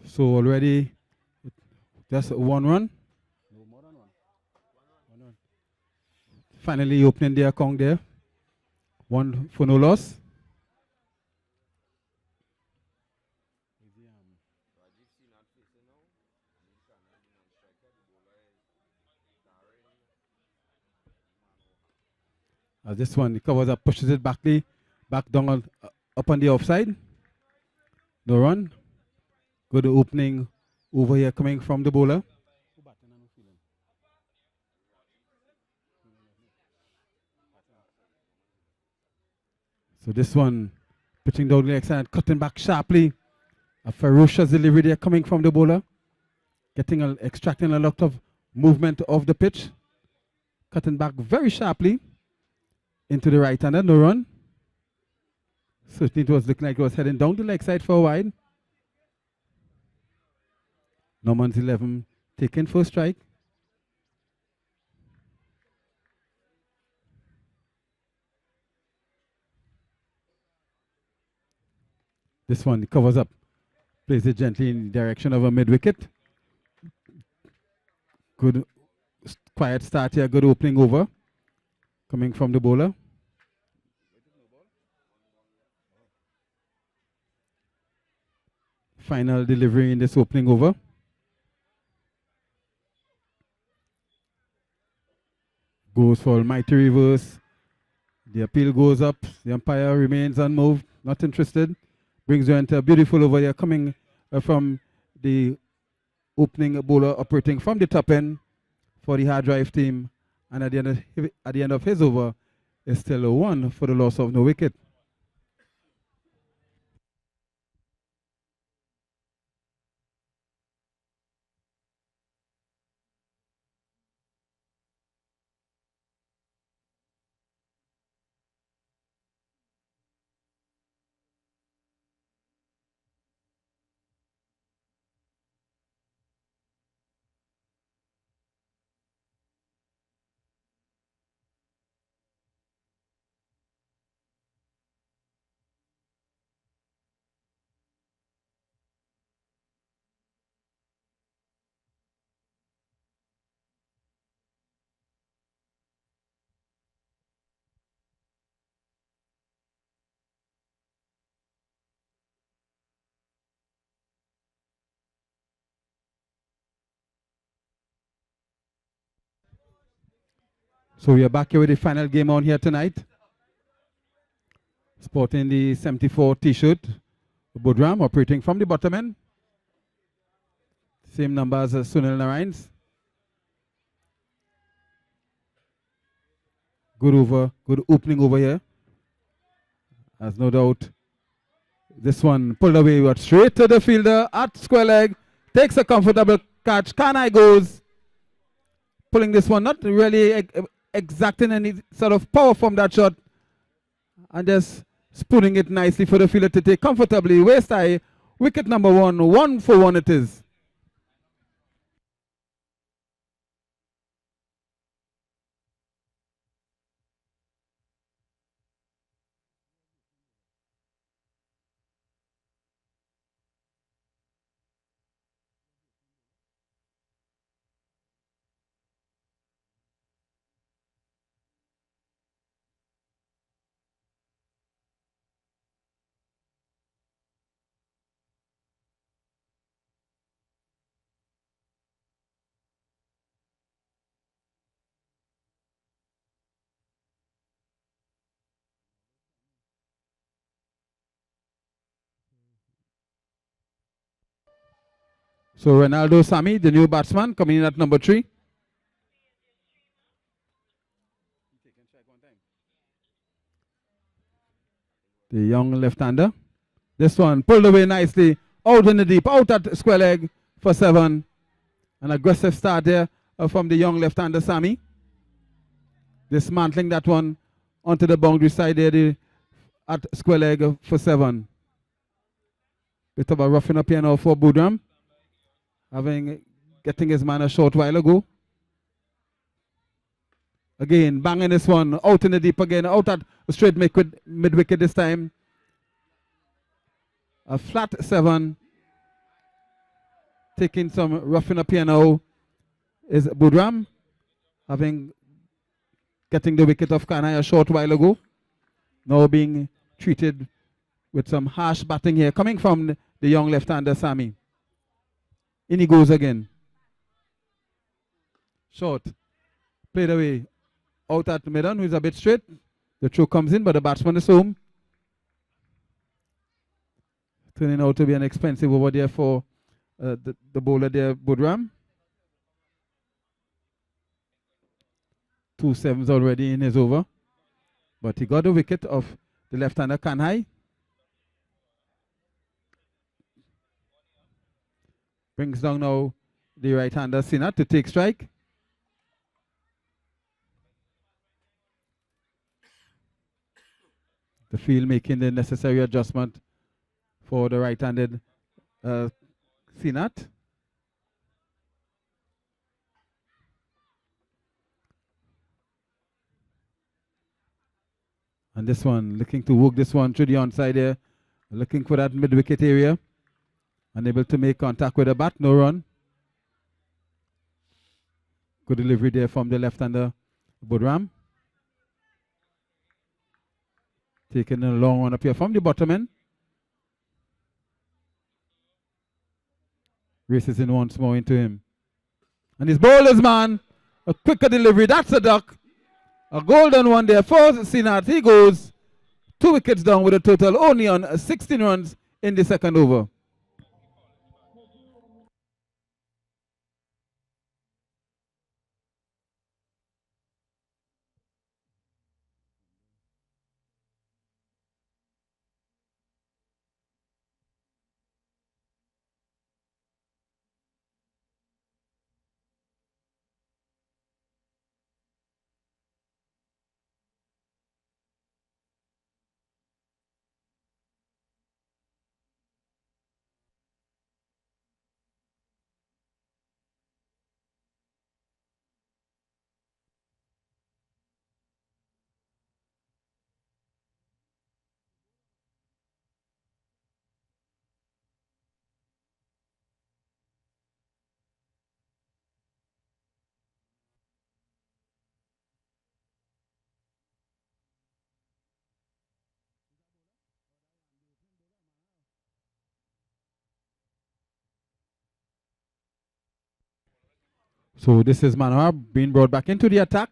So already just 1 run. No more than one. 1 run. Finally opening the account there. 1 for no loss. This one, he covers up, pushes it back down up on the offside. No run. Good opening over here coming from the bowler. So this one, pitching down the leg side, cutting back sharply. A ferocious delivery there coming from the bowler. Extracting a lot of movement of the pitch. Cutting back very sharply into the right hander, no run. Certainly it was looking like it was heading down the leg side for a while. Norman's 11 taken for a strike. This one covers up, plays it gently in the direction of a mid-wicket. Good quiet start here, good opening over coming from the bowler. Final delivery in this opening over. Goes for almighty reverse. The appeal goes up. The umpire remains unmoved, not interested. Brings you into a beautiful over here coming from the opening bowler operating from the top end for the hard drive team. And at the end of his over, is still a 1 for the loss of no wicket. So we are back here with the final game on here tonight. Sporting the 74 t-shirt. Budram operating from the bottom end. Same number as Sunil Narayan's. Good opening over here. As no doubt. This one pulled away, but straight to the fielder at square leg. Takes a comfortable catch. Kanai goes. Pulling this one, not really exacting any sort of power from that shot. And just spooning it nicely for the fielder to take comfortably. Waist high. Wicket number 1. 1 for 1 it is. So Ronaldo Sami, the new batsman, coming in at number 3. The young left-hander. This one pulled away nicely, out in the deep, out at square leg for 7. An aggressive start there from the young left-hander Sami. Dismantling that one onto the boundary side there at square leg for 7. Bit of a roughing up here now for Budram. Getting his man a short while ago. Again, banging this one out in the deep again, out at straight mid-wicket this time. A flat 7. taking some roughing up here now is Budram, getting the wicket of Kanai a short while ago. Now being treated with some harsh batting here, coming from the young left-hander Sami. In he goes again. Short. Played away. Out at Medan, who is a bit straight. The throw comes in, but the batsman is home. Turning out to be an expensive over there for the bowler there, Budram. 2 sevens already in his over. But he got the wicket of the left-hander Kanhai. Brings down now the right-hander Sinat to take strike. The field making the necessary adjustment for the right-handed Sinat. And this one, looking to work this one through the onside there. Looking for that mid-wicket area. Unable to make contact with the bat, no run. Good delivery there from the left-hander Budram. Taking a long one up here from the bottom end. Races in once more into him. And his bowlers, man. A quicker delivery. That's a duck. A golden one there for Sinat. He goes 2 wickets down with a total only on 16 runs in the second over. So this is Manohar being brought back into the attack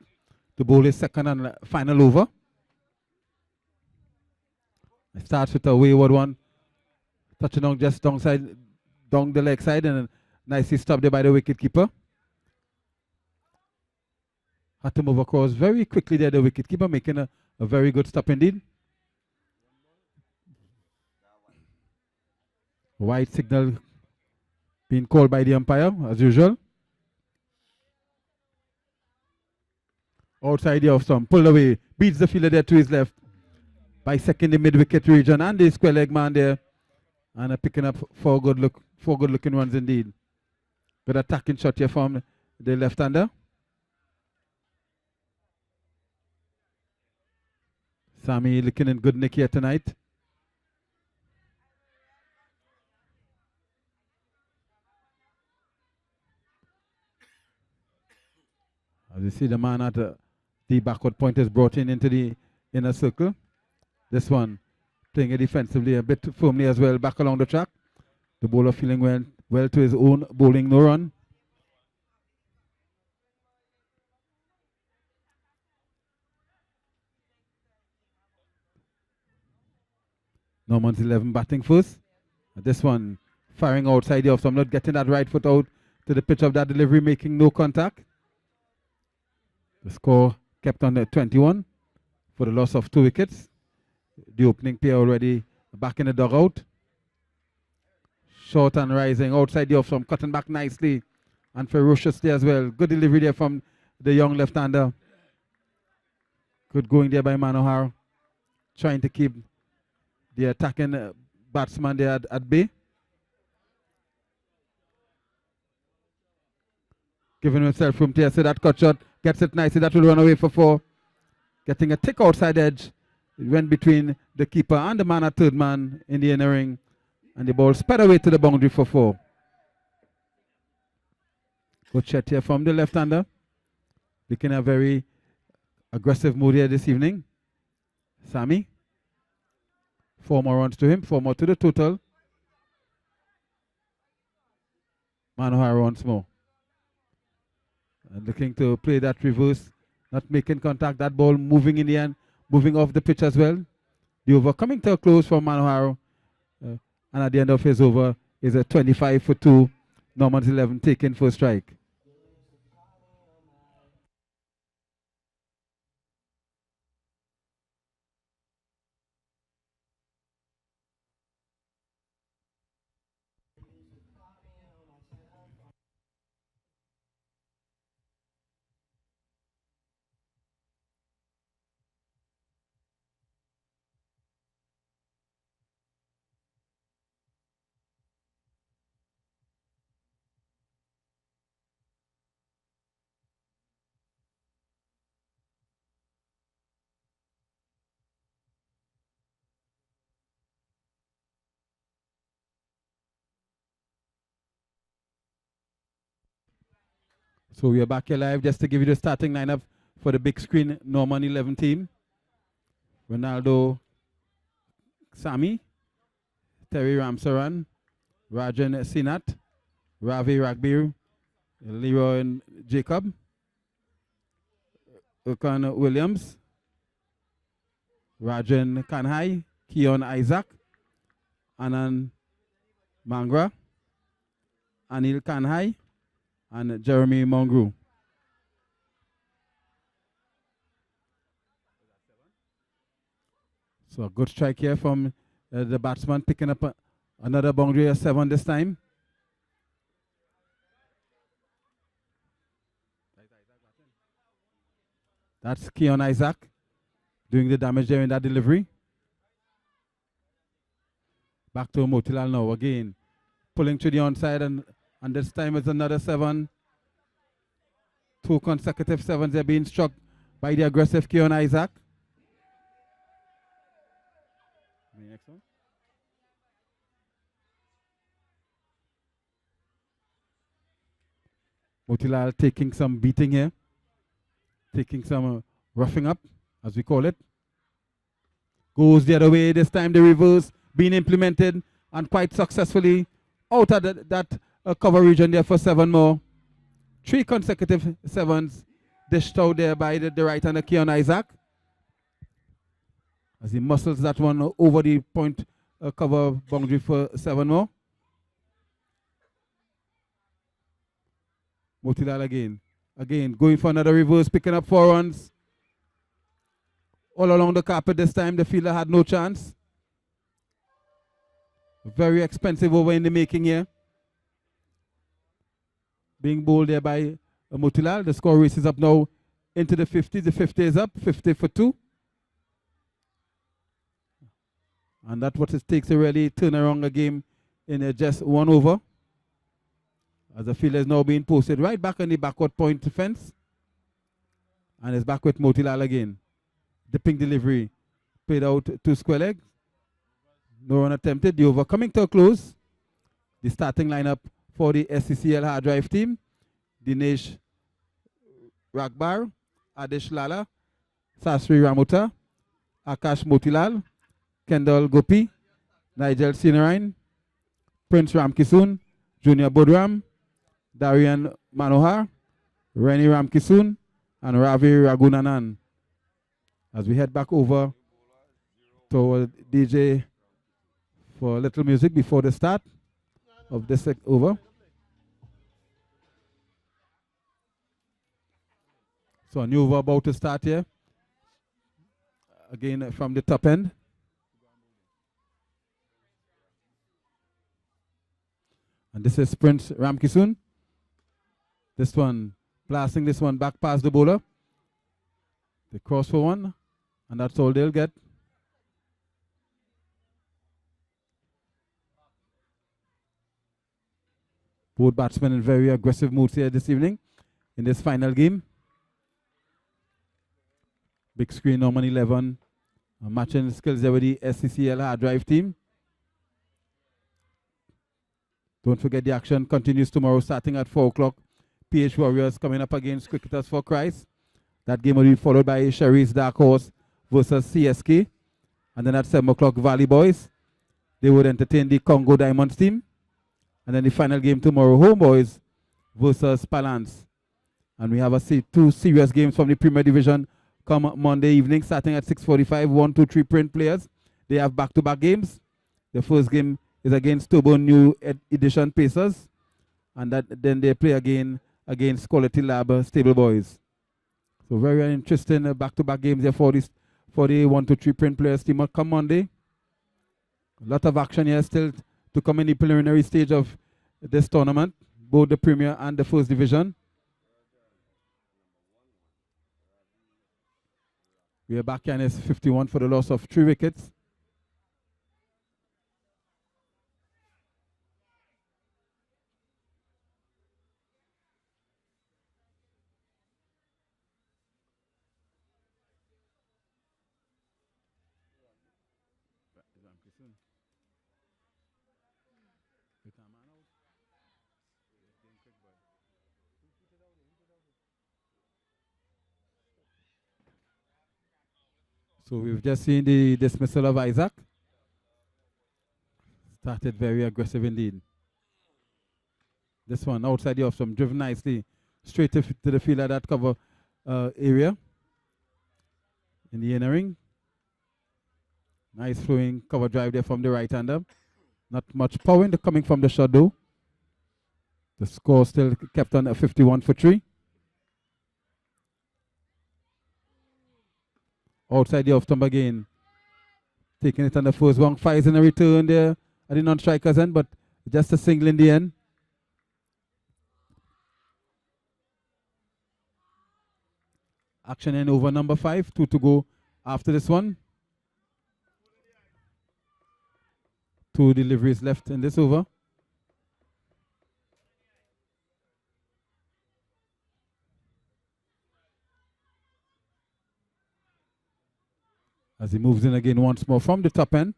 to bowl his second and final over. It starts with a wayward one, touching on just down the leg side, and nicely stopped there by the wicket keeper. Had to move across very quickly there, the wicket keeper, making a very good stop indeed. White signal being called by the umpire as usual. Outside the off stump, pulled away, beats the fielder there to his left. Bisecting the mid-wicket region and the square leg man there. And picking up 4 good looking ones indeed. Good attacking shot here from the left-hander. Sami looking in good nick here tonight. As you see, the man at the backward point is brought into the inner circle. This one playing it defensively a bit firmly as well, back along the track. The bowler feeling well to his own bowling, no run. Norman's 11 batting first. This one firing outside the off, so I'm not getting that right foot out to the pitch of that delivery, making no contact. The score kept on at 21 for the loss of 2 wickets. The opening pair already back in the dugout. Short and rising outside the off stump, cutting back nicely and ferociously as well. Good delivery there from the young left-hander. Good going there by Manohar, trying to keep the attacking batsman there at bay. Giving himself room to see that cut shot. Gets it nicely. That will run away for 4. Getting a thick outside edge. It went between the keeper and the man at third man in the inner ring. And the ball sped away to the boundary for 4. Good shot here from the left-hander. Looking a very aggressive mood here this evening. Sammy. 4 more runs to him. 4 more to the total. Manohar once more. And looking to play that reverse. Not making contact. That ball moving in the end. Moving off the pitch as well. The over coming to a close for Manohar. And at the end of his over is a 25 for 2. Norman's 11 taken for strike. So we are back here live just to give you the starting lineup for the big screen Norman 11 team. Ronaldo, Sami, Terry Ramsaran, Rajan Sinat, Ravi Ragbir, Leroy and Jacob, Urkan Williams, Rajan Kanhai, Keon Isaac, Anand Mangra, Anil Kanhai, and Jeremy Mongru. So a good strike here from the batsman, picking up another boundary, a 7 this time. That's Keon Isaac doing the damage there in that delivery. Back to Motilal now again. Pulling to the onside, and this time it's another 7. 2 consecutive 7s are being struck by the aggressive Keon Isaac. Next one. Motilal taking some beating here. Taking some roughing up, as we call it. Goes the other way. This time the reverse being implemented and quite successfully out of that cover region there for 7 more. 3 consecutive 7s dished out there by the right-hander Keon Isaac. As he muscles that one over the point cover boundary for 7 more. Motilal again. Again, going for another reverse, picking up 4 runs. All along the carpet this time, the fielder had no chance. Very expensive over in the making here. Being bowled there by Motilal. The score races up now into the 50s. The 50 is up, 50 for 2. And that's what it takes to really turn around a game in just 1 over. As the fielder is now being posted right back on the backward point defense. And it's back with Motilal again. Dipping delivery. Played out to square leg. No run attempted. The over coming to a close. The starting lineup for the Sccl hard drive team. Dinesh Ragbar, Adish Lala, Sasri Ramuta, Akash Motilal, Kendall Gopi, Nigel Sinarain, Prince Ramkisoon, Junior Bodram, Darian Manohar, Reni Ramkisoon, and Ravi Ragunanan. As we head back over to DJ for a little music before the start of this over. So a new over about to start here. Again from the top end. And this is Prince Ramkisoon. This one, blasting this one back past the bowler. They cross for 1, and that's all they'll get. Both batsmen in very aggressive moods here this evening in this final game. Big screen Norman 11. Matching skills there with the Sccl hard drive team. Don't forget the action continues tomorrow starting at 4 o'clock PH Warriors coming up against Cricketers for Christ. That game will be followed by Sherry's Dark Horse versus CSK. And then at 7 o'clock, Valley Boys. They would entertain the Congo Diamonds team. And then the final game tomorrow, Homeboys versus Palance. And we have two serious games from the Premier Division come Monday evening, starting at 6:45. 1, 2, 3 print players. They have back-to-back games. The first game is against Turbo New Edition Pacers. And then they play again against Quality Lab Stable Boys. So very interesting back-to-back games there for the 1, 2, 3 print players team come Monday. A lot of action here still to come in the preliminary stage of this tournament, both the Premier and the First Division. We are back is 51 for the loss of 3 wickets. So we've just seen the dismissal of Isaac. Started very aggressive indeed. This one outside the off stump, driven nicely straight to the fielder that cover area in the inner ring. Nice flowing cover drive there from the right hander. Not much power coming from the shot though. The score still kept on at 51 for 3. Outside the off stump again. Taking it on the first one. Fires in a return there at the non-striker's end, but just a single in the end. Action in over number 5. 2 to go after this one. 2 deliveries left in this over. As he moves in again once more from the top end.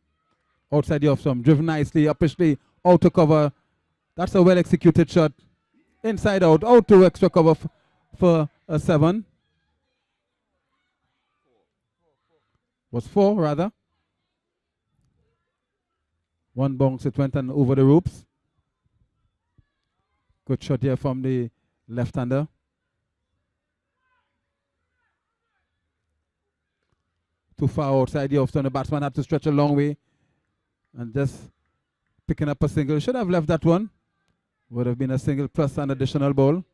Outside the off stump, driven nicely, uppishly, out to cover. That's a well executed shot. Inside out to extra cover for a 7. Was 4 rather. One bounce, it went and over the ropes. Good shot here from the left-hander. Too far outside the off-stump. The batsman had to stretch a long way. And just picking up a single. Should have left that one. Would have been a single plus an additional ball.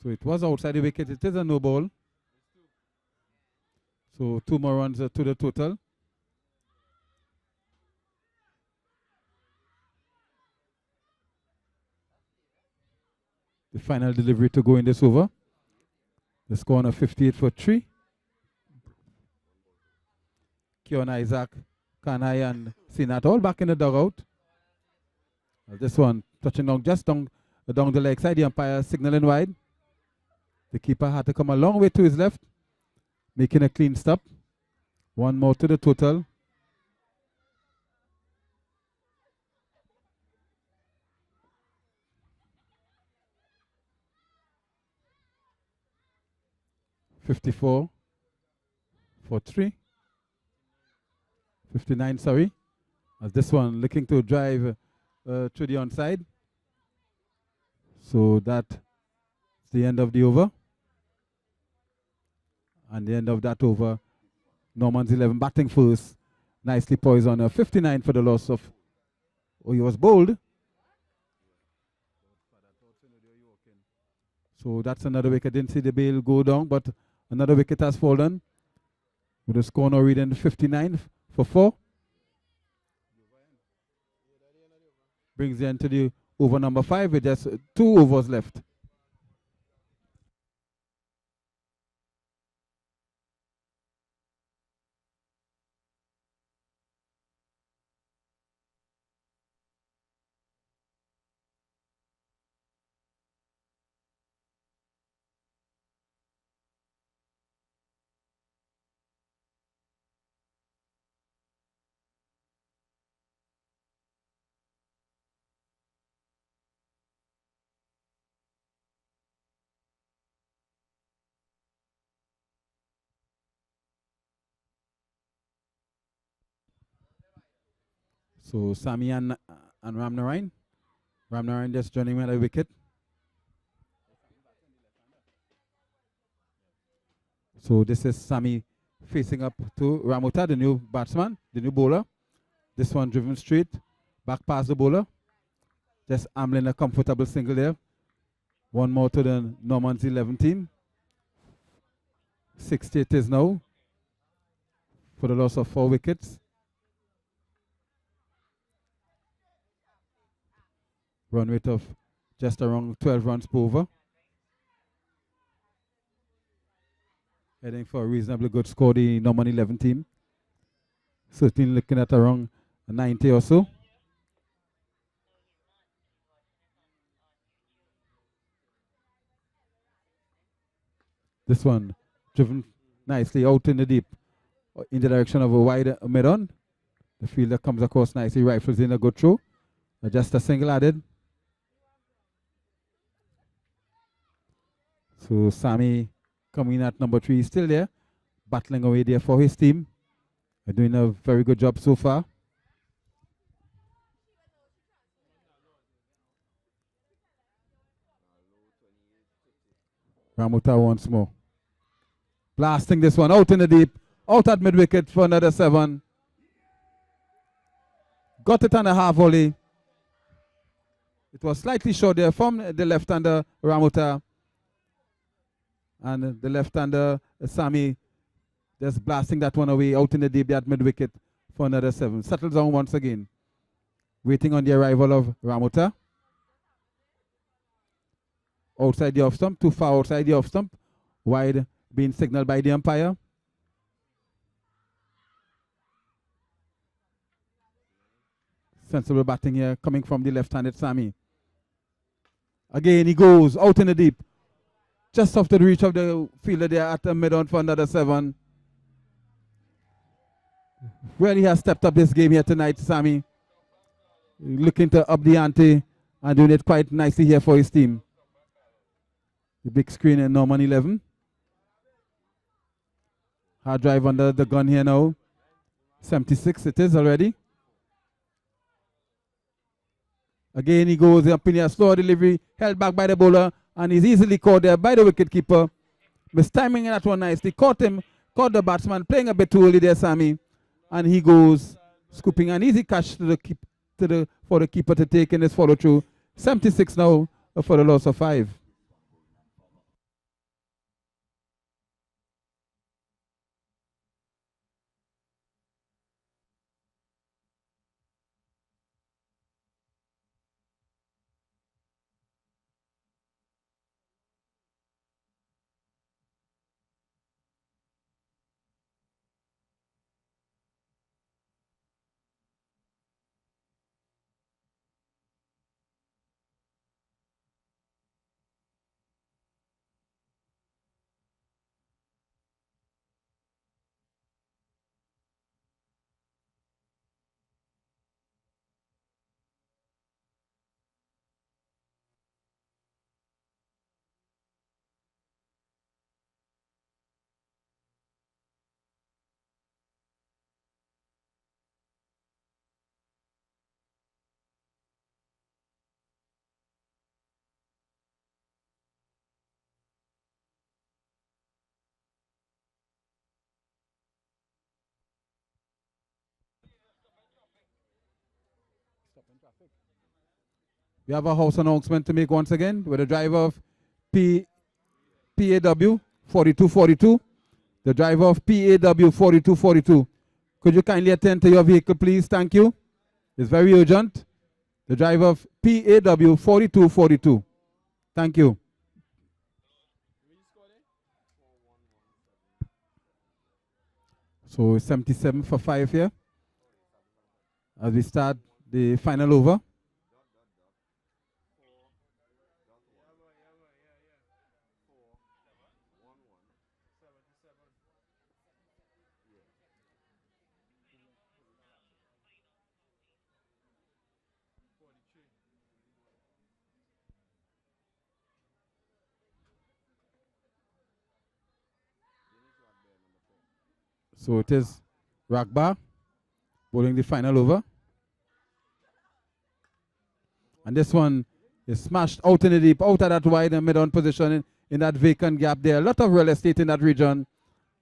So it was outside the wicket. It is a no ball. So 2 more runs to the total. The final delivery to go in this over. The score on a 58 for 3. Keon Isaac, Kanai and Sinat all back in the dugout. This one touching down just down the leg side. The umpire signaling wide. The keeper had to come a long way to his left, making a clean stop. 1 more to the total. $54 for 3. 59, sorry. As this one looking to drive to the onside. So that's the end of the over. And the end of that over, Norman's 11 batting first. Nicely poised on a 59 for the loss of, he was bowled. So that's another wicket. Didn't see the bail go down, but another wicket has fallen. With a score now reading 59 for 4. Brings the end to the over number 5 with just 2 overs left. So Sami and Ramnarayan. Ramnarayan just joining me at the wicket. So this is Sami facing up to Ramota, the new batsman, the new bowler. This one driven straight, back past the bowler. Just ambling a comfortable single there. One more to the Norman's 11 team. 60 it is now for the loss of 4 wickets. Run rate of just around 12 runs per over. Heading for a reasonably good score, the Norman 11 team. Certainly looking at around 90 or so. This one driven nicely out in the deep, in the direction of a wide mid-on. The fielder comes across nicely, rifles in a good throw. Just a single added. So Sami coming in at number 3, still there, battling away there for his team. They're doing a very good job so far. Ramota once more. Blasting this one out in the deep, out at mid-wicket for another 7. Got it on a half volley. It was slightly short there from the left-hander Ramota. And the left-hander Sami just blasting that one away out in the deep at mid-wicket for another 7. Settles down once again. Waiting on the arrival of Ramota. Outside the off stump, too far outside the off stump. Wide being signaled by the umpire. Sensible batting here coming from the left-handed Sami. Again, he goes out in the deep. Just off the reach of the fielder there at the mid-on for another 7. Really has stepped up this game here tonight, Sami. Looking to up the ante and doing it quite nicely here for his team. The big screen in Norman 11. Hard drive under the gun here now. 76 it is already. Again he goes up in a slow delivery, held back by the bowler, and he's easily caught there by the wicketkeeper. Mistiming that one nicely. Caught the batsman playing a bit too early there, Sami. And he goes scooping an easy catch for the keeper to take in his follow through. 76 now for the loss of 5. We have a house announcement to make once again with the driver of PAW 4242. The driver of PAW 4242. Could you kindly attend to your vehicle, please? Thank you. It's very urgent. The driver of PAW 4242. Thank you. So 77 for 5 here. As we start the final over. So it is Ragba bowling the final over. And this one is smashed out in the deep, out of that wide and mid-on position in that vacant gap there. A lot of real estate in that region.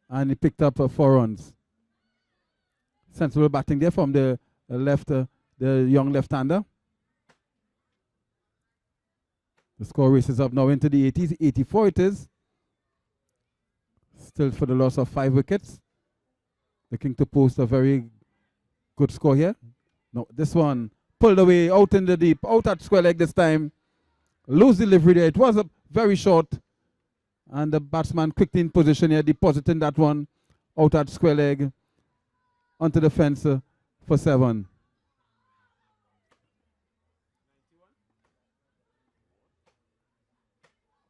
And he picked up 4 runs. Sensible batting there from the left, the young left-hander. The score races up now into the 80s. 84 it is. Still for the loss of 5 wickets. Looking to post a very good score here. No, this one pulled away out in the deep, out at square leg this time. Loose delivery there. It was a very short. And the batsman quickly in position here, depositing that one out at square leg onto the fence for 7.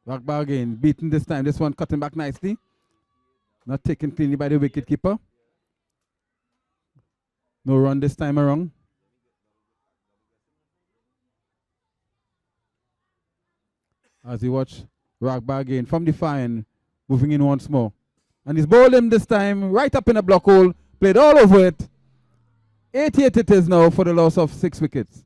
Rakbar again, beaten this time. This one cutting back nicely. Not taken cleanly by the wicket keeper. No run this time around. As you watch Rakbar again from the far end, moving in once more. And he's bowled him this time, right up in the block hole, played all over it. 88 it is now for the loss of 6 wickets.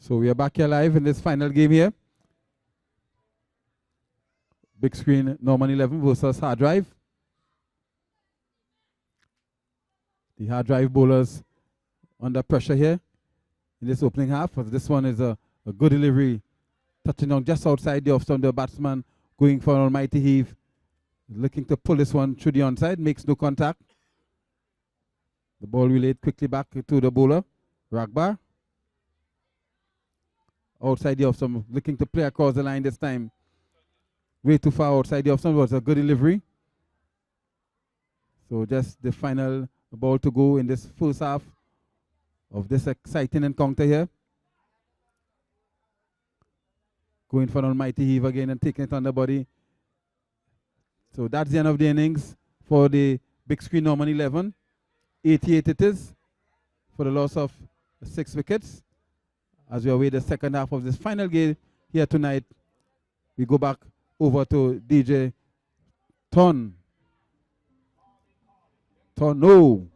So we are back here live in this final game here. Big screen Norman 11 versus hard drive. The hard drive bowlers under pressure here in this opening half. This one is a good delivery, touching on just outside the off stump. The batsman going for an almighty heave, looking to pull this one through the onside, makes no contact. The ball relayed quickly back to the bowler, Rakbar. Outside the off stump, looking to play across the line this time. Way too far outside the off stump. Was a good delivery. So just the final ball to go in this first half of this exciting encounter here. Going for an almighty heave again and taking it on the body. So that's the end of the innings for the big screen Norman 11. 88 it is for the loss of 6 wickets. As we await the second half of this final game here tonight, we go back over to DJ Ton. No.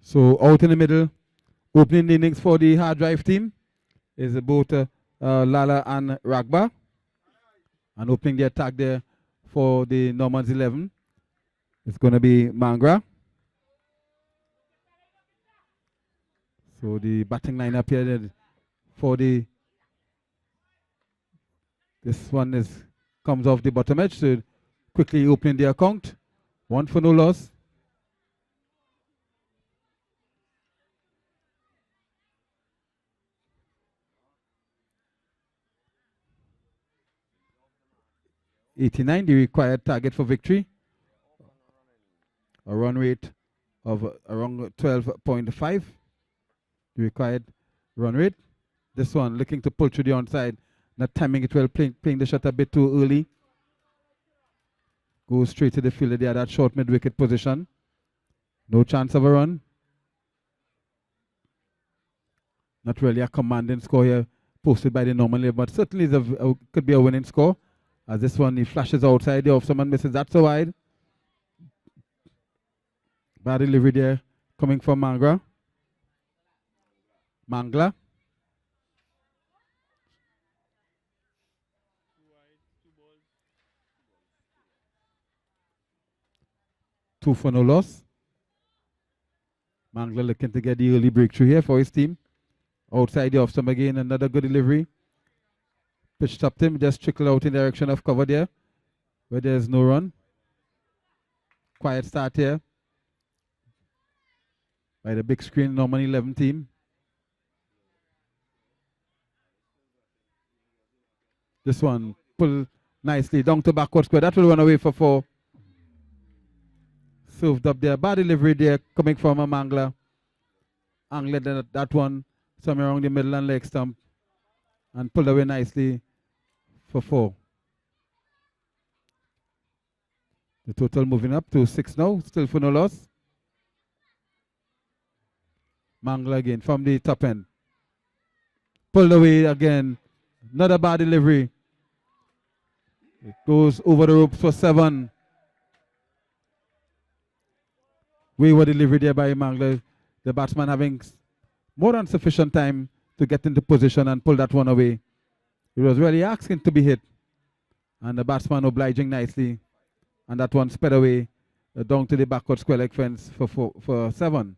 So out in the middle, opening innings for the hard drive team is both Lala and Ragba. And opening the attack there for the Normans 11 is going to be Mangra. So the batting lineup here for the this one is comes off the bottom edge. So quickly opening the account. 1 for no loss. .89 the required target for victory. A run rate of around 12.5. The required run rate. This one looking to pull through the onside. Not timing it well, playing the shot a bit too early. Goes straight to the fielder there, that short mid-wicket position. No chance of a run. Not really a commanding score here posted by the Norman, but certainly could be a winning score. As this one, he flashes outside there, if someone misses that so wide. Bad delivery there, coming from Mangla. 2 for no loss. Mangla looking to get the early breakthrough here for his team. Outside the off-stump again, another good delivery. Pitch stopped him, just trickle out in the direction of cover there, where there's no run. Quiet start here by the big screen Norman 11 team. This one pull nicely down to backward square. That will run away for 4. Served up there. Bad delivery there coming from a Mangla. Angled that one somewhere around the middle and leg stump and pulled away nicely for 4. The total moving up to 6 now, still for no loss. Mangla again from the top end. Pulled away again. Another bad delivery. It goes over the ropes for 7. Wayward delivery there by Mangla. The batsman having more than sufficient time to get into position and pull that one away. It was really asking to be hit. And the batsman obliging nicely. And that one sped away down to the backward square leg fence for 7.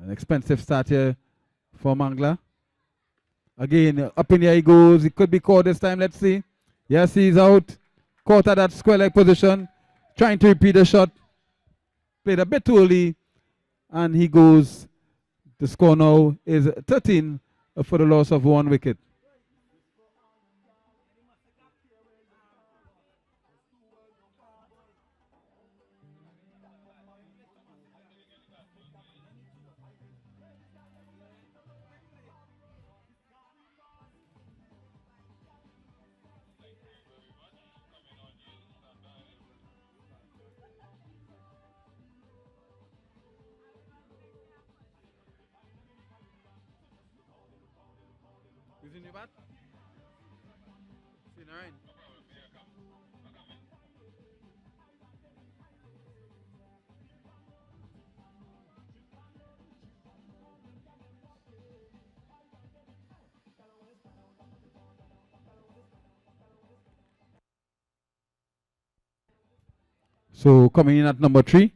An expensive start here for Mangla. Again, up in the air he goes. He could be caught this time. Let's see. Yes, he's out. Caught at that square leg position. Trying to repeat the shot. Played a bit too early. And he goes. The score now is 13 for the loss of 1 wicket. Using your bat? So coming in at number 3,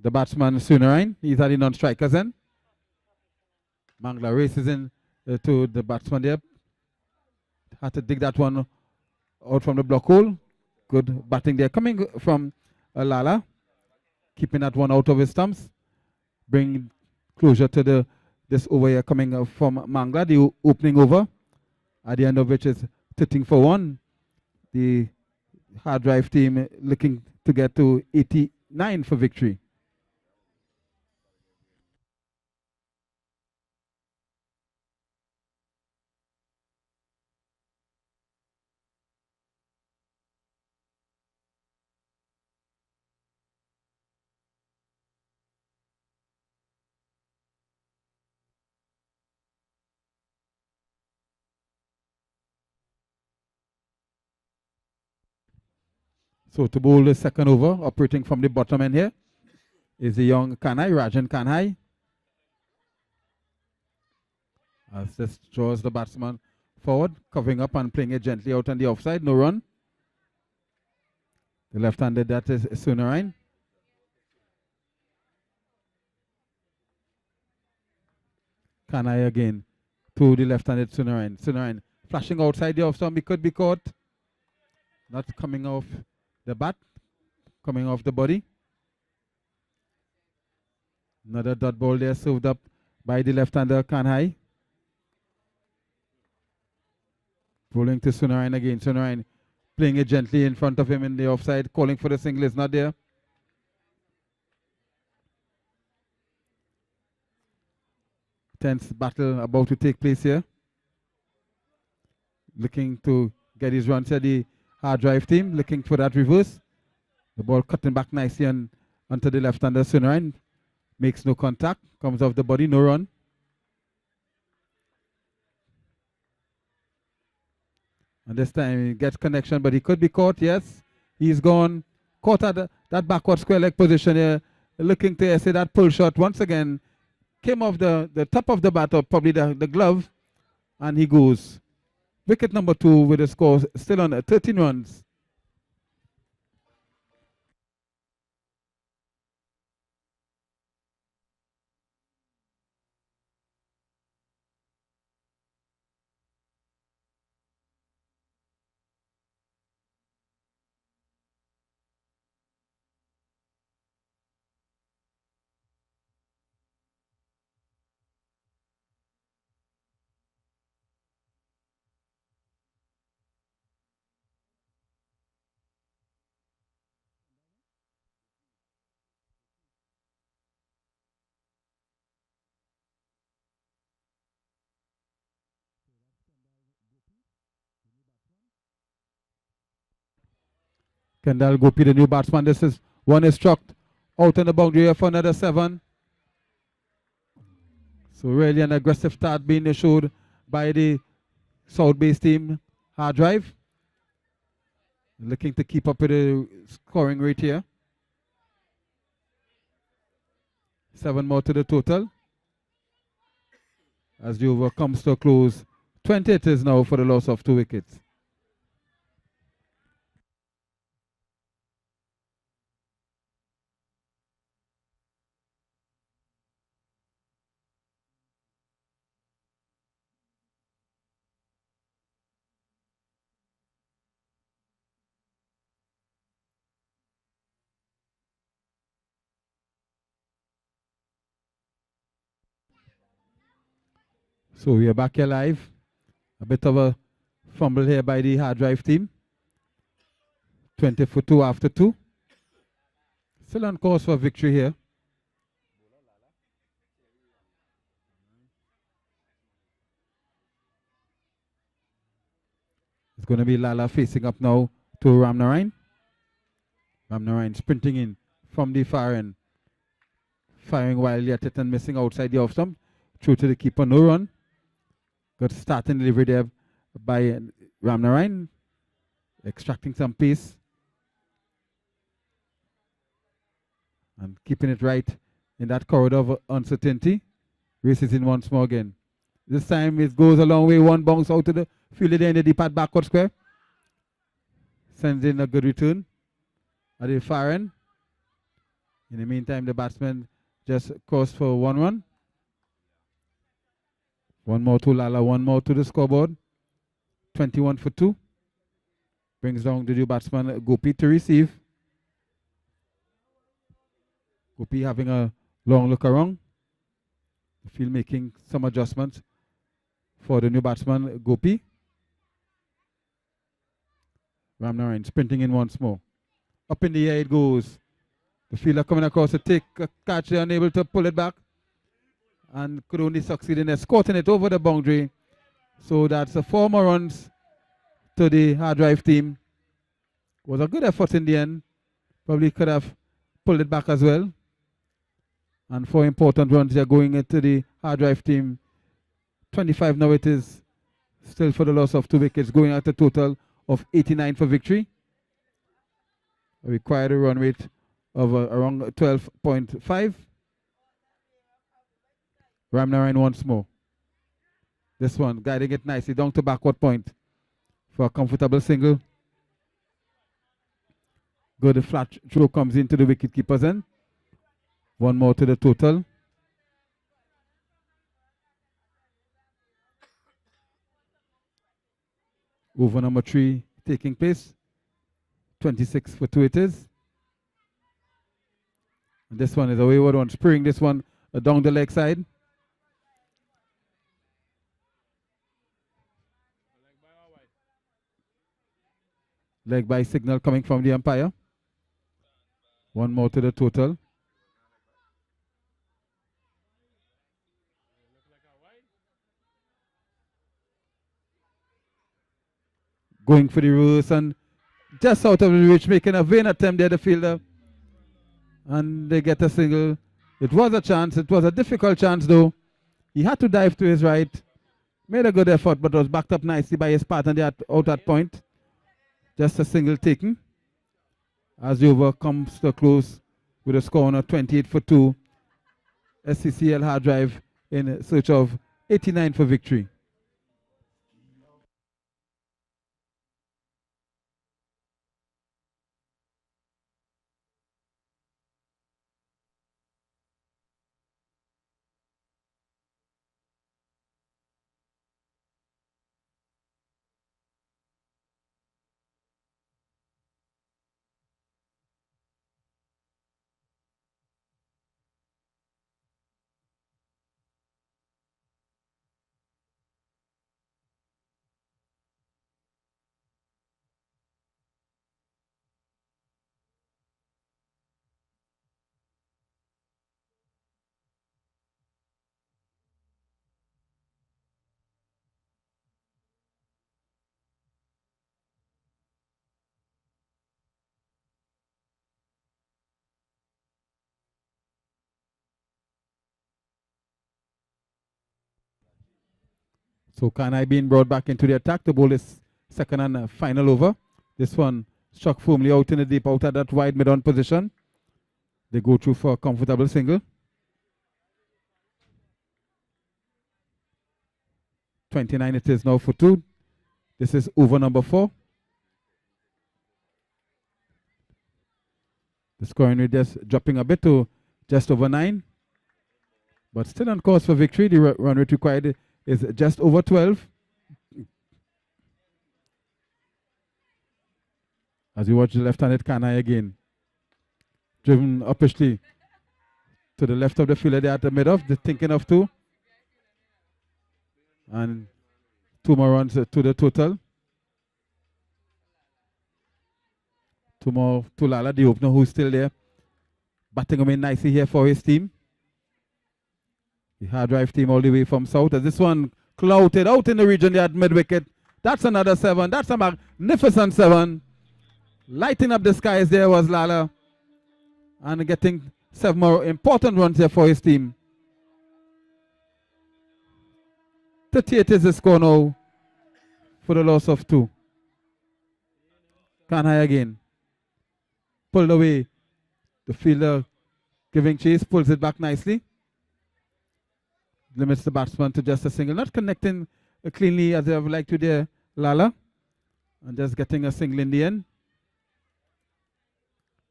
the batsman Sunarain. He's at the non-strikers end. Mangla races in to the batsman there. Had to dig that one out from the block hole. Good batting there. Coming from Lala. Keeping that one out of his stumps. Bring closure to this over here coming from Mangla. The opening over. At the end of which is 13 for 1. The hard drive team looking to get to 89 for victory. So to bowl the second over, operating from the bottom end here, is the young Kanhai, Rajan Kanhai. As this draws the batsman forward, covering up and playing it gently out on the offside. No run. The left-handed, that is Sunarain. Kanhai again to the left-handed Sunarain. Sunarain flashing outside the off stump. He could be caught. Not coming off the bat, coming off the body. Another dot ball there served up by the left-hander Kanhai. Rolling to Sunarain again. Sunarain playing it gently in front of him in the offside, calling for the single, is not there. Tense battle about to take place here. Looking to get his runs here, the hard drive team, looking for that reverse. The ball cutting back nicely onto the left-hander Sunarain. Makes no contact, comes off the body, no run. And this time he gets connection, but he could be caught, yes. He's gone, caught at that backward square leg position here, looking to essay that pull shot once again. Came off the top of the bat, or probably the glove, and he goes. Wicket number 2 with a score still on 13 runs. Kendall Gopi, the new batsman. This is one is struck out on the boundary for another 7. So really an aggressive start being showed by the South Base team. Hard drive. Looking to keep up with the scoring rate here. 7 more to the total. As the over comes to a close. 20 it is now for the loss of 2 wickets. So we are back here live. A bit of a fumble here by the hard drive team. 20 for 2 after 2. Still on course for victory here. It's going to be Lala facing up now to Ramnarain. Ramnarain sprinting in from the far end. Firing wildly at it and missing outside the off stump. Through to the keeper, no run. Good starting delivery there by Ramnarain. Extracting some pace. And keeping it right in that corridor of uncertainty. Races in once more again. This time it goes a long way. One bounce out to the field there in the deep at backward square. Sends in a good return at the far end. In the meantime, the batsman just crossed for 1 run. 1 more to Lala, 1 more to the scoreboard. 21 for 2. Brings down the new batsman Gopi to receive. Gopi having a long look around. The field making some adjustments for the new batsman Gopi. Ramnarain sprinting in once more. Up in the air it goes. The fielder coming across to take a catch, they unable to pull it back. And could only succeed in escorting it over the boundary. So that's 4 more runs to the hard drive team. Was a good effort in the end. Probably could have pulled it back as well. And 4 important runs are going into the hard drive team. 25 now it is. Still for the loss of 2 wickets. Going at a total of 89 for victory. A required run rate of around 12.5. Ramnarayan once more. This one guiding it nicely down to backward point for a comfortable single. Good flat throw comes into the wicket keeper's end. One more to the total. Over number 3 taking place. 26 for 2 it is. And this one is a wayward one. Spring this one down the leg side. Leg by signal coming from the umpire. One more to the total. Going for the reverse and just out of the reach, making a vain attempt there, the fielder. And they get a single. It was a chance. It was a difficult chance though. He had to dive to his right. Made a good effort, but was backed up nicely by his partner there out at point. Just a single taken. As the over comes to a close with a score on a 28 for 2. Sccl hard drive in search of 89 for victory. So Kanai being brought back into the attack. The ball is second and final over. This one struck firmly out in the deep out at that wide mid-on position. They go through for a comfortable single. 29 it is now for 2. This is over number 4. The scoring rate just dropping a bit to just over 9. But still on course for victory. The run rate required is just over 12. As you watch the left-handed Kanai again. Driven uppishly to the left of the fielder there at the mid-off. They're thinking of 2. And 2 more runs to the total. 2 more to Lala, the opener, who's still there. Batting him in nicely here for his team. The hard drive team all the way from south. As this one clouted out in the region there at mid-wicket. That's another 7. That's a magnificent 7. Lighting up the skies there was Lala. And getting 7 more important runs here for his team. 38 is the score now for the loss of 2. Kanhai again. Pulled away. The fielder giving chase, pulls it back nicely. Limits the batsman to just a single. Not connecting cleanly as I would like to there, Lala. And just getting a single in the end.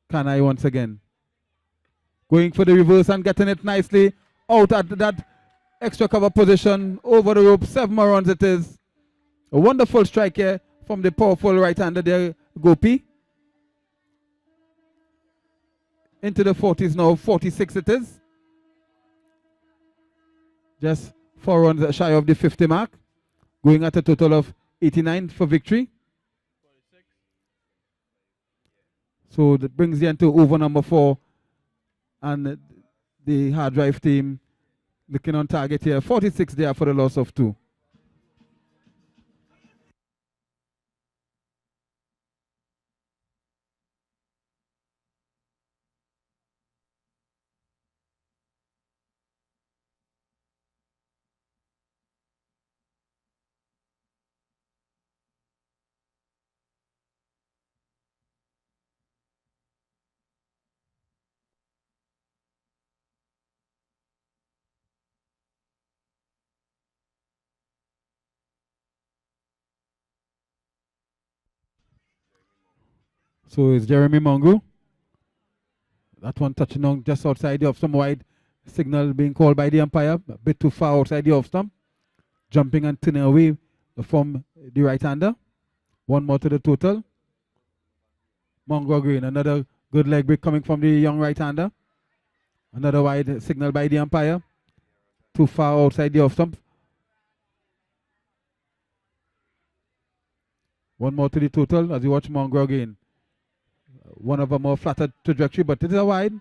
Kanhai once again. Going for the reverse and getting it nicely out at that extra cover position. Over the rope. 7 more runs it is. A wonderful strike here from the powerful right-hander there, Gopi. Into the 40s now. 46 it is. Just 4 runs shy of the 50 mark. Going at a total of 89 for victory. So that brings you into over number 4. And the hard drive team looking on target here. 46 there for the loss of 2. So it's Jeremy Mongo. That one touching on just outside the off stump, wide signal being called by the umpire, a bit too far outside the off stump. Jumping and turning away from the right-hander. One more to the total. Mongo Green, another good leg break coming from the young right-hander. Another wide signal by the umpire. Too far outside the off stump. One more to the total as you watch Mongo again. One of a more flattered trajectory, but it is a wide.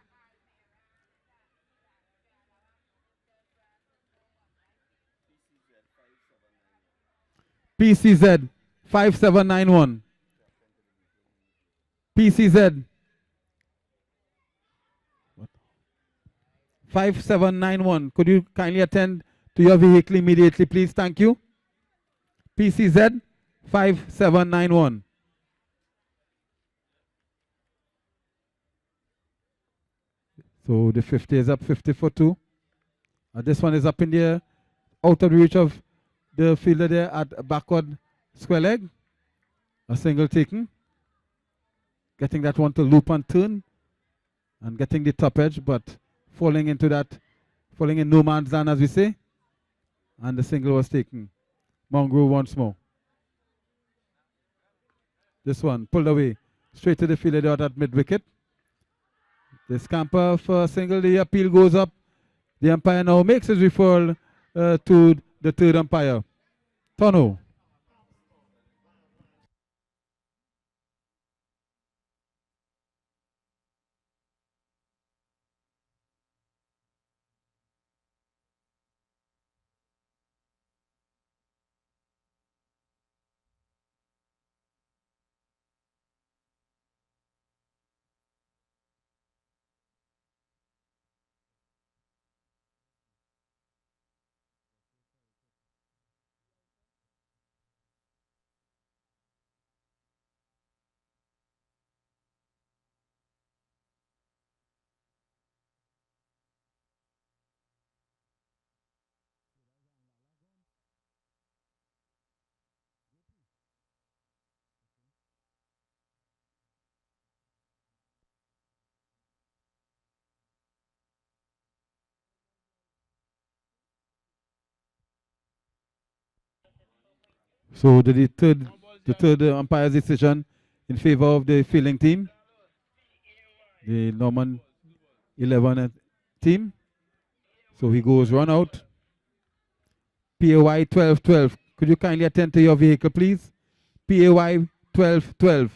PCZ 5791. PCZ 5791. Could you kindly attend to your vehicle immediately, please? Thank you. PCZ 5791. So the 50 is up, 50 for 2. This one is up in the air, out of the reach of the fielder there at backward square leg. A single taken. Getting that one to loop and turn. And getting the top edge, but falling into that, falling in no man's land, as we say. And the single was taken. Mongo once more. This one pulled away. Straight to the fielder there at mid-wicket. The scamper for a single. The appeal goes up. The umpire now makes his referral to the third umpire. Tono. So the third umpire's decision in favor of the fielding team, the Norman 11 team. So he goes run out. PAY 12-12. Could you kindly attend to your vehicle, please? PAY 12-12.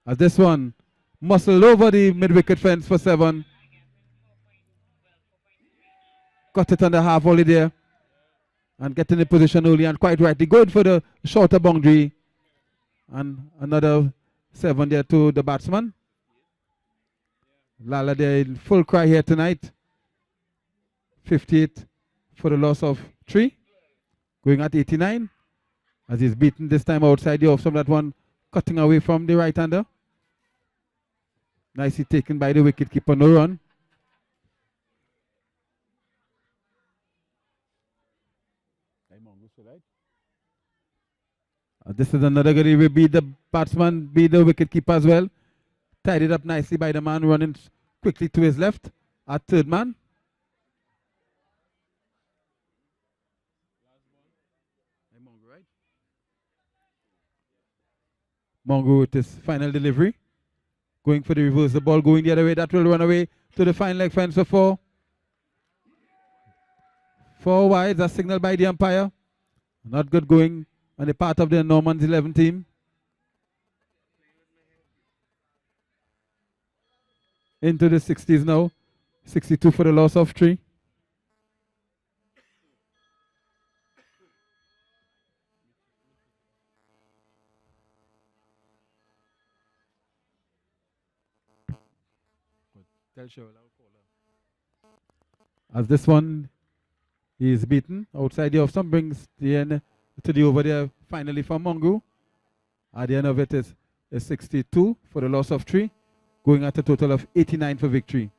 As this one muscled over the mid-wicket fence for 7. Got it on the half volley there. And getting in position early and quite rightly. Going for the shorter boundary. And another 7 there to the batsman. Lala there in full cry here tonight. 58 for the loss of 3. Going at 89. As he's beaten this time outside the off stump. That one cutting away from the right-hander. Nicely taken by the wicket-keeper. No run. This is another good. He will beat the batsman, beat the wicket-keeper as well. Tied it up nicely by the man running quickly to his left at third man. Mongo with his final delivery. Going for the reverse. The ball going the other way. That will run away to the fine leg fence for 4. 4 wides. A signal by the umpire. Not good going on the part of the Norman's 11 team. Into the 60s now. 62 for the loss of 3. As this one is beaten outside the off stump, brings the end to the over there finally for Mongo. At the end of it is 62 for the loss of 3, going at a total of 89 for victory.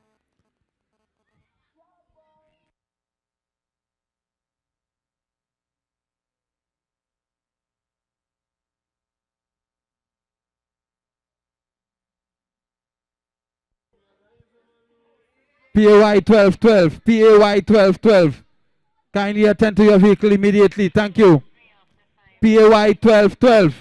PAY 1212. PAY 1212. Kindly attend to your vehicle immediately. Thank you. PAY 1212.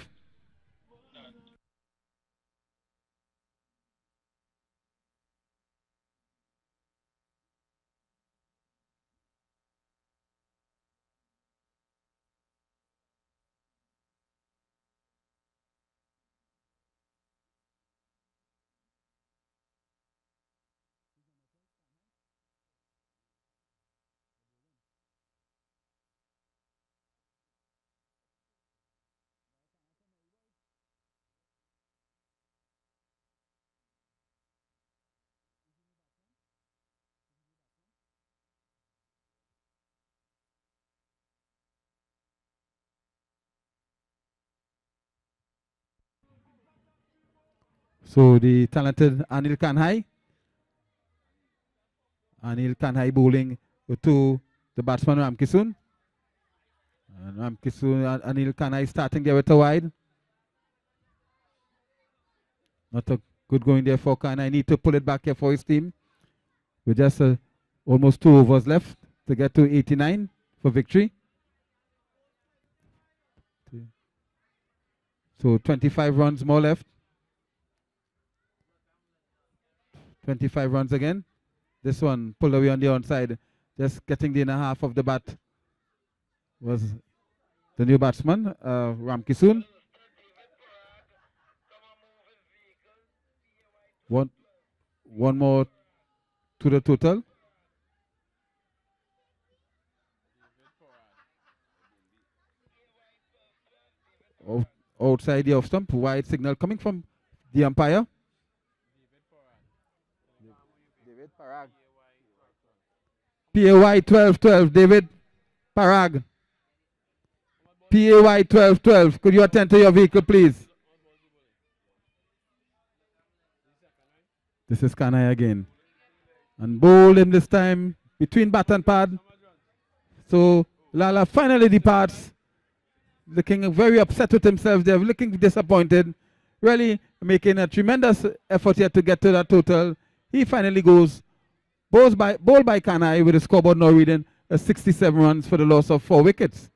So the talented Anil Kanhai. Anil Kanhai bowling to the batsman Ram Kisun. And Ram Kisun, Anil Kanhai starting there with a wide. Not a good going there for Kanhai. Need to pull it back here for his team. With just almost 2 overs left to get to 89 for victory. So 25 runs more left. 25 runs again. This one pulled away on the onside. Just getting the inner half of the bat was the new batsman, Ram Kisun. One more to the total. Outside the off stump, wide signal coming from the umpire. PAY 1212, David Parag. PAY 1212. Could you attend to your vehicle, please? This is Kanai again. And bowl him this time between bat and pad. So Lala finally departs. Looking very upset with himself there, looking disappointed. Really making a tremendous effort here to get to that total. He finally goes. Bowled by Kanai with a scoreboard now reading 67 runs for the loss of 4 wickets.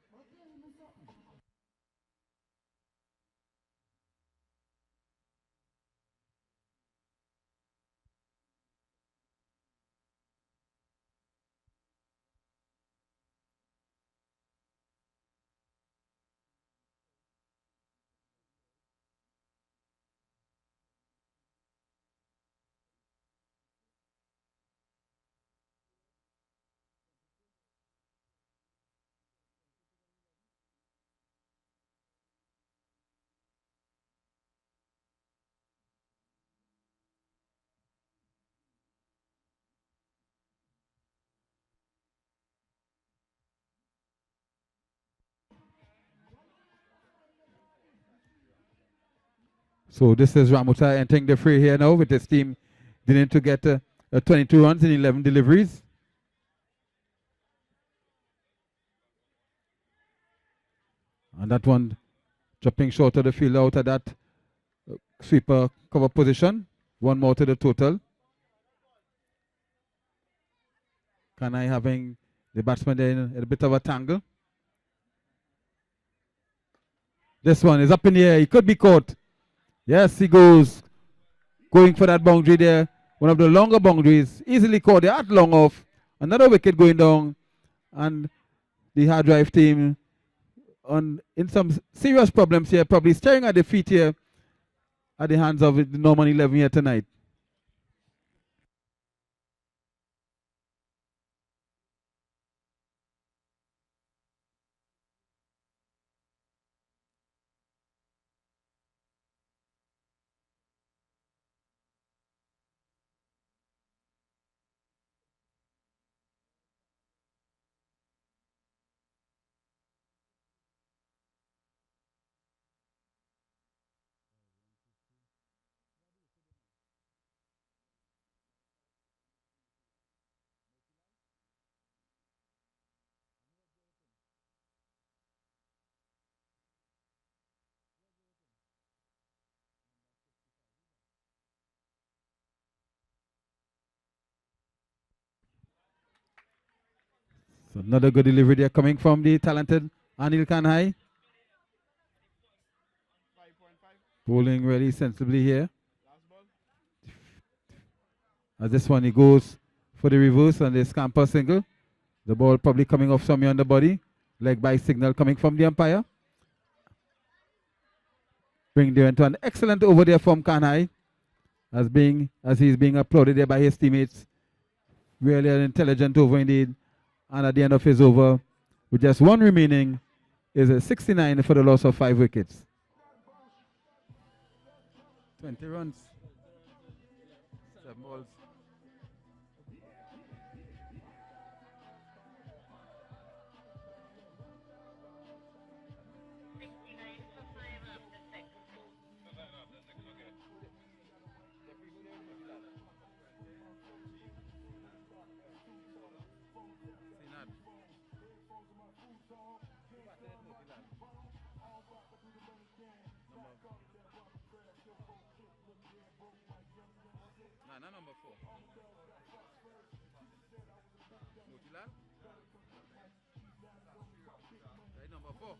So this is Ramuta entering the fray here now with his team needing to get 22 runs in 11 deliveries. And that one dropping short of the field out of that sweeper cover position. One more to the total. Kanai having the batsman there in a bit of a tangle. This one is up in the air. He could be caught. Yes, he goes. Going for that boundary there. One of the longer boundaries. Easily caught. They are long off. Another wicket going down. And the hard drive team in some serious problems here. Probably staring at the feet here at the hands of the Norman 11 here tonight. So another good delivery there coming from the talented Anil Kanhai. Bowling really sensibly here. As this one, he goes for the reverse and the scamper single. The ball probably coming off somewhere on the body. Leg by signal coming from the umpire. Bring there into an excellent over there from Kanhai. As he's being applauded there by his teammates. Really an intelligent over indeed. And at the end of his over, with just one remaining, is a 69 for the loss of 5 wickets. 20 runs. 7 balls. Number 4. Motilal. Right, number 4.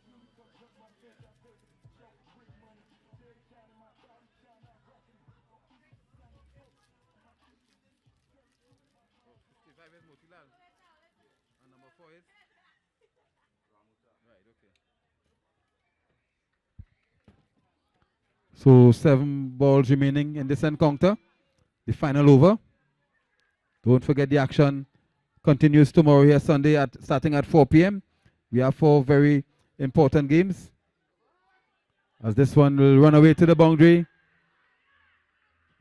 Is Motilal. And number 4 is? Right, okay. So 7 balls remaining in this encounter. The final over. Don't forget the action continues tomorrow here Sunday starting at 4 p.m. We have 4 very important games. As this one will run away to the boundary.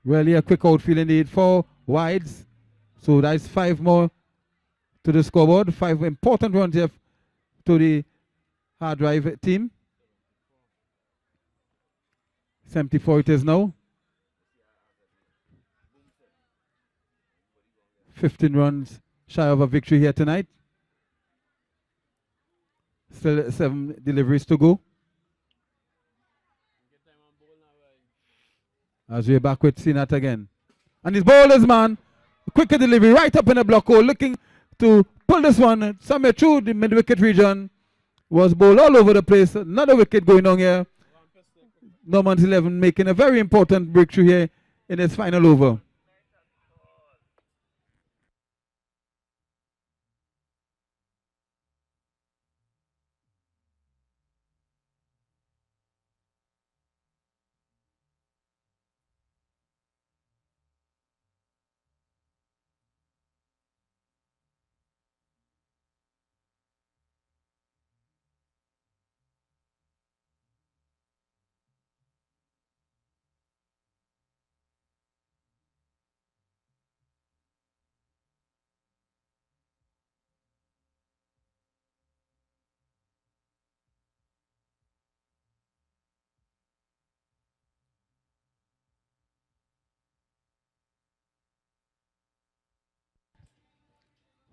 Really a quick outfield indeed. 4 wides. So that's 5 more to the scoreboard. 5 important runs here to the hard drive team. 74 it is now. 15 runs shy of a victory here tonight. Still 7 deliveries to go. As we're back with Sinat again. And his bowlers, man. Quicker delivery right up in the block hole. Looking to pull this one somewhere through the mid-wicket region. Was bowled all over the place. Another wicket going on here. Norman's 11 making a very important breakthrough here in his final over.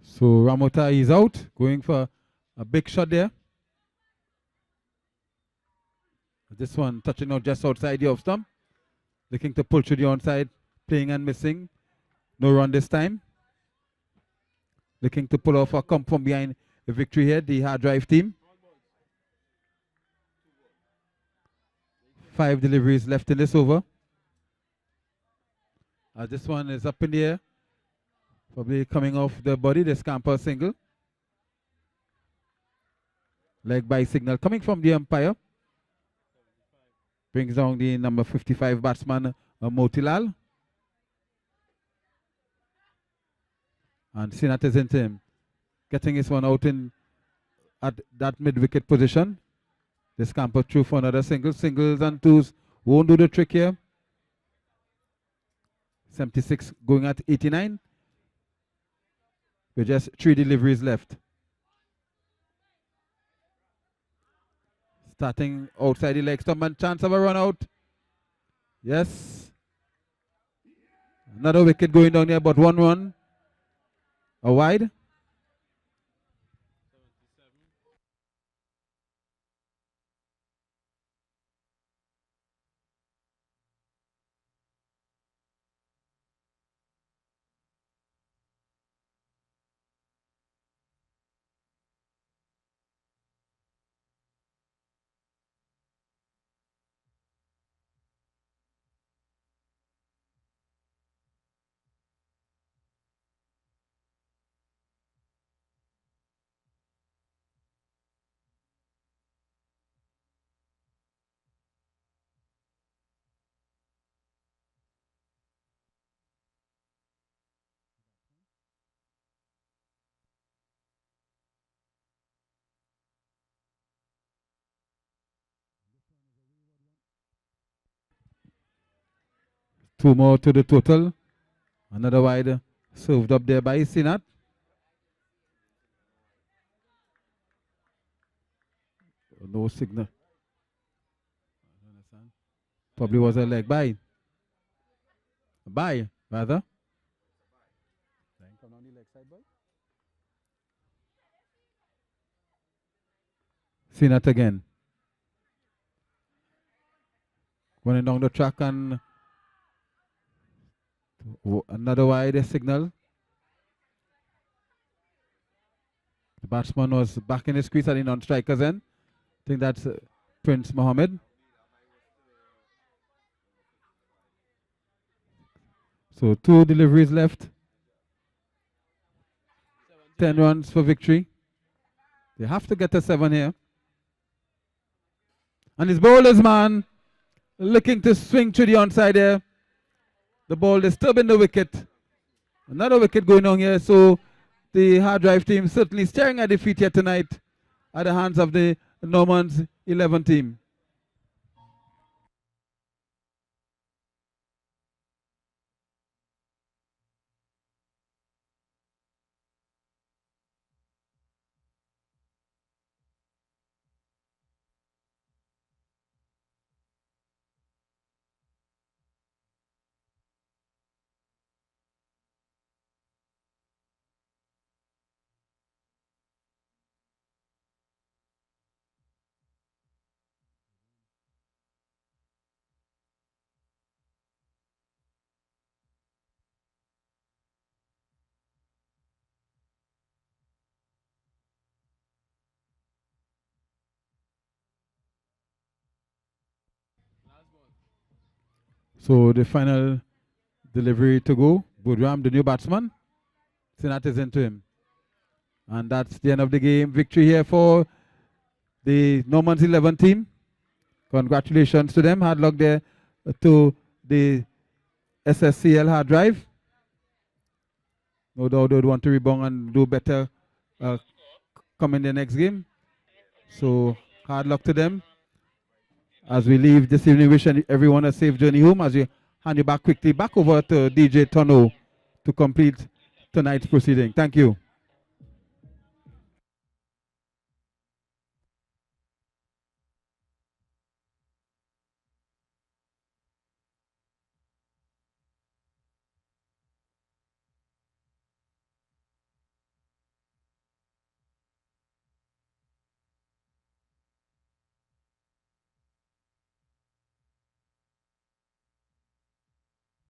So Ramota is out, going for a big shot there. This one touching out just outside the off stump. Looking to pull through the onside, playing and missing. No run this time. Looking to pull off a come from behind the victory here, the hard drive team. 5 deliveries left in this over. This one is up in the air. Probably coming off the body, the scamper single. Leg by signal coming from the umpire. Brings down the number 55 batsman, Motilal. And Sinat is into him. Getting his one out in at that mid-wicket position. The scamper through for another single. Singles and twos won't do the trick here. 76 going at 89. With just 3 deliveries left. Starting outside the leg stump and chance of a run out. Yes. Another wicket going down here, but 1 run. A wide. 2 more to the total. Another wide served up there by Sinat. No signal. Probably was a leg by. By, rather. Sinat again. Running down the track and another wide signal. The batsman was back in his crease at the non-strikers end. I think that's Prince Mohammed. So 2 deliveries left. 10 runs for victory. They have to get a 7 here. And his bowler's man looking to swing to the onside there. The ball disturbing the wicket. Another wicket going on here. So the hard drive team certainly staring at defeat here tonight at the hands of the Normans 11 team. So the final delivery to go. Budram, the new batsman. Sinat is into him. And that's the end of the game. Victory here for the Normans 11 team. Congratulations to them. Hard luck there to the Sccl hard drive. No doubt they would want to rebound and do better come in the next game. So hard luck to them. As we leave this evening, wish everyone a safe journey home. As we hand you back quickly back over to DJ Tono to complete tonight's proceeding. Thank you.